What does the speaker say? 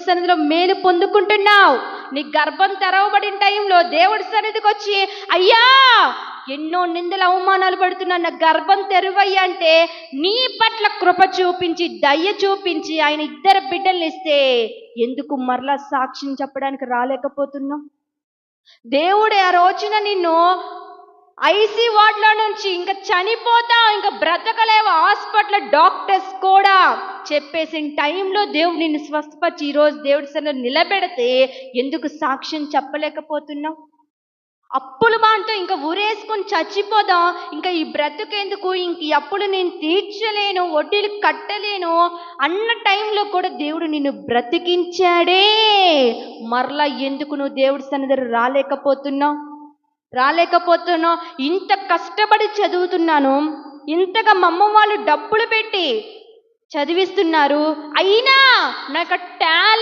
సన్నిధిలో మేలు పొందుకుంటున్నావు. నీ గర్భం తెరవబడిన టైంలో దేవుడి సన్నిధికి వచ్చి, అయ్యా ఎన్నో నిందలు అవమానాలు పడుతున్నా, నా గర్భం తెరువయ్యా అంటే నీ పట్ల కృప చూపించి దయ చూపించి ఆయన 2 బిడ్డల్ని ఇస్తే ఎందుకు మరలా సాక్ష్యం చెప్పడానికి రాలేకపోతున్నావు? దేవుడు ఆ రోజున నిన్ను ఐసీ వార్డులో నుంచి ఇంకా చనిపోతావు, ఇంకా బ్రతకలేవు, హాస్పిటల్ డాక్టర్స్ కూడా చెప్పేసిన టైంలో దేవుడు నిన్ను స్వస్థపరిచి ఈరోజు దేవుడి సన్నిధిలో నిలబెడితే ఎందుకు సాక్ష్యం చెప్పలేకపోతున్నావు? అప్పుల బాంతో ఇంకా ఊరేసుకొని చచ్చిపోదాం, ఇంకా ఈ బ్రతుకెందుకు, ఇంక ఈ అప్పులు నేను తీర్చలేను, వడ్డీలు కట్టలేను అన్న టైంలో కూడా దేవుడు నిన్ను బ్రతికించాడే. మరలా ఎందుకు నువ్వు దేవుడి సన్నిధిలో రాలేకపోతున్నావు? ఇంత కష్టపడి చదువుతున్నాను, ఇంతగా మా అమ్మ వాళ్ళు డబ్బులు పెట్టి చదివిస్తున్నారు, అయినా నాకు టాలెంట్